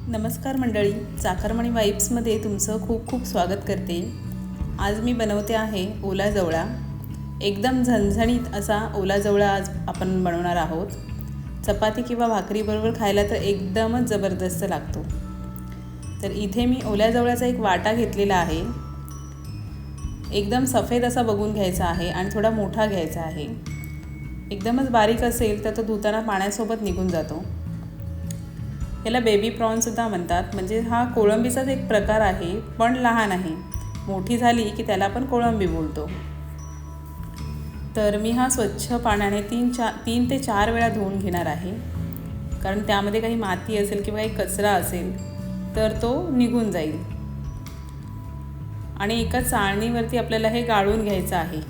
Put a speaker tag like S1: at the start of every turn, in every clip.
S1: नमस्कार मंडळी, चाकरमानी वाईब्समध्ये तुमचं खूप खूप स्वागत करते। आज मी बनवते आहे ओला जवळा। एकदम झणझणीत असा ओला जवळा आज आपण बनवणार आहोत। चपाती किंवा भाकरीबरोबर खायला तर एकदमच जबरदस्त लागतो। तर इथे मी ओल्या जवळाचा एक वाटा घेतलेला आहे। एकदम सफेद असा बघून घ्यायचा आहे आणि थोडा मोठा घ्यायचा आहे। एकदमच बारीक असेल तर तो धुताना पाण्यासोबत निघून जातो। याला बेबी प्रॉन्ससुद्धा म्हणतात, म्हणजे हा कोळंबीचाच एक प्रकार आहे, पण लहान आहे। मोठी झाली की त्याला आपण कोळंबी बोलतो। तर मी हा स्वच्छ पाण्याने 3 ते 4 वेळा धुवून घेणार आहे, कारण त्यामध्ये काही माती असेल किंवा काही कचरा असेल तर तो निघून जाईल। आणि एका चाळणीवरती आपल्याला हे गाळून घ्यायचं आहे,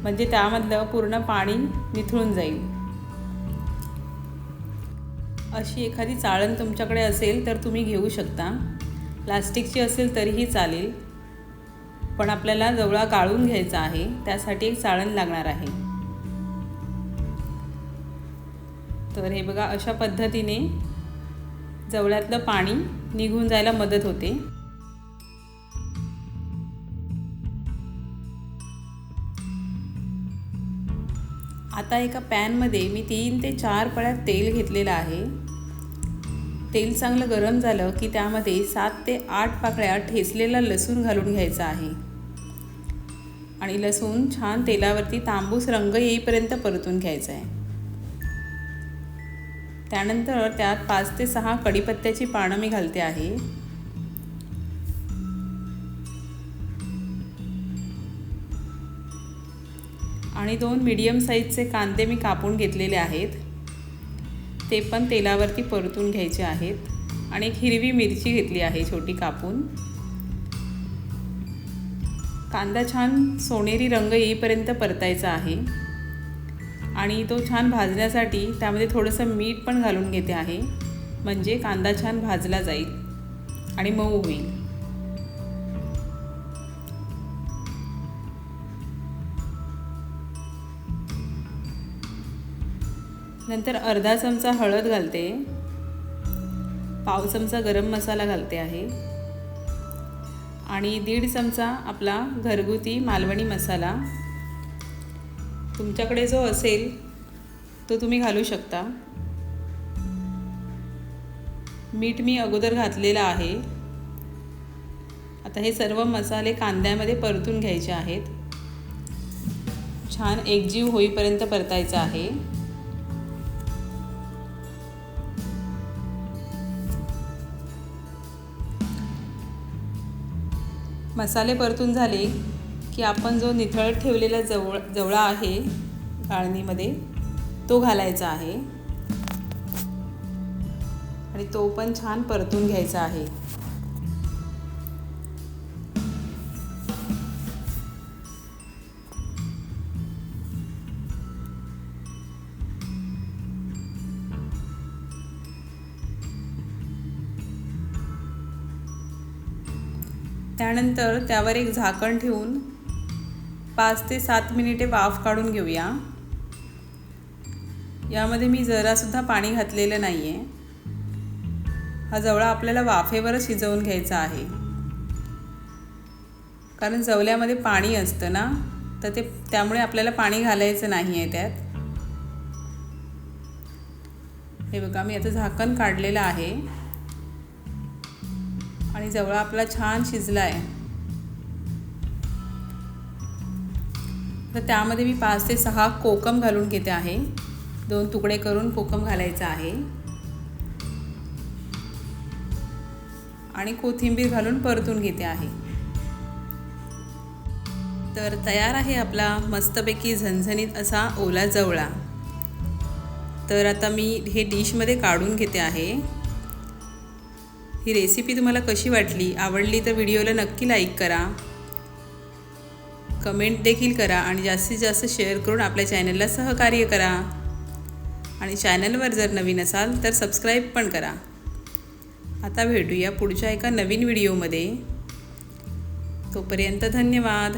S1: म्हणजे त्यामधलं पूर्ण पाणी निथळून जाईल। अशी एखादी चाळण तुमच्याकडे असेल तर तुम्ही घेऊ शकता। प्लास्टिकची असेल तरीही चालेल, पण आपल्याला जवळा गाळून घ्यायचा आहे, त्यासाठी एक चाळण लागणार आहे। तर हे बघा, अशा पद्धतीने जवळ्यातलं पाणी निघून जायला मदत होते। आता एका पॅनमध्ये मी 3 ते 4 पळ्या तेल घेतलेलं आहे। तेल चांगलं गरम झालं की त्यामध्ये 7 ते 8 पाकळ्या ठेचलेला लसूण घालून घ्यायचा आहे आणि लसूण छान तेलावरती तांबूस रंग येईपर्यंत परतून घ्यायचा आहे। त्यानंतर त्यात 5 ते 6 कढीपत्त्याची पानं मी घालते आहे। आणि 2 मीडियम साईजचे कांदे मी कापून घेतलेले आहेत, ते पण तेलावरती परतून घ्यायचे आहेत। आणि एक हिरवी मिरची घेतली आहे छोटी कापून। कांदा छान सोनेरी रंग येईपर्यंत परतायचा आहे आणि तो छान भाजण्यासाठी त्यामध्ये थोडंसं मीठ पण घालून घेते आहे, म्हणजे कांदा छान भाजला जाईल आणि मऊ होईल। नंतर अर्धा चमचा हळद घालते, पाव चमचा गरम मसाला घालते आहे आणि 1.5 चमचा आपला घरगुती मालवणी मसाला, तुमच्याकडे जो असेल तो तुम्ही घालू शकता। मीठ मी अगोदर घातलेलं आहे। आता हे सर्व मसाले कांद्यामध्ये परतून घ्यायचे आहेत, छान एकजीव होईपर्यंत परतायचं आहे। मसाले परतून झाले की आपण जो निथळत ठेवलेला जवळा आहे गाळणीमध्ये तो घालायचा आहे आणि तो पण छान परतून घ्यायचा आहे। त्यानंतर त्यावर एक झाकण ठेवून 5 ते 7 मिनिटे वाफ काढून घेऊया। यामध्ये मी जरासुद्धा पाणी घातलेलं नाही आहे। हा जवळा आपल्याला वाफेवरच शिजवून घ्यायचा आहे, कारण जवल्यामध्ये पाणी असतं ना, तर त्यामुळे आपल्याला पाणी घालायचं नाही आहे त्यात। हे बघा, मी आता झाकण काढलेलं आहे आणि जवळा आपला छान शिजला आहे। तर त्यामध्ये मी 5 ते 6 कोकम घालून घेते आहे। 2 तुकडे करून कोकम घालायचा आहे आणि कोथिंबीर घालून परतून घेते आहे। तर तयार आहे आपला मस्तपैकी झणझणीत असा ओला जवळा। तर आता मी हे डिशमध्ये काढून घेते आहे। ही रेसिपी तुम्हाला कशी वाटली, आवडली तर व्हिडिओला नक्की लाईक करा, कमेंट देखील करा आणि जास्तीत जास्त शेअर करून आपल्या चॅनलला सहकार्य करा। आणि चॅनलवर जर नवीन असाल तर सबस्क्राईब पण करा। आता भेटूया पुढच्या एका नवीन व्हिडिओमध्ये, तोपर्यंत धन्यवाद।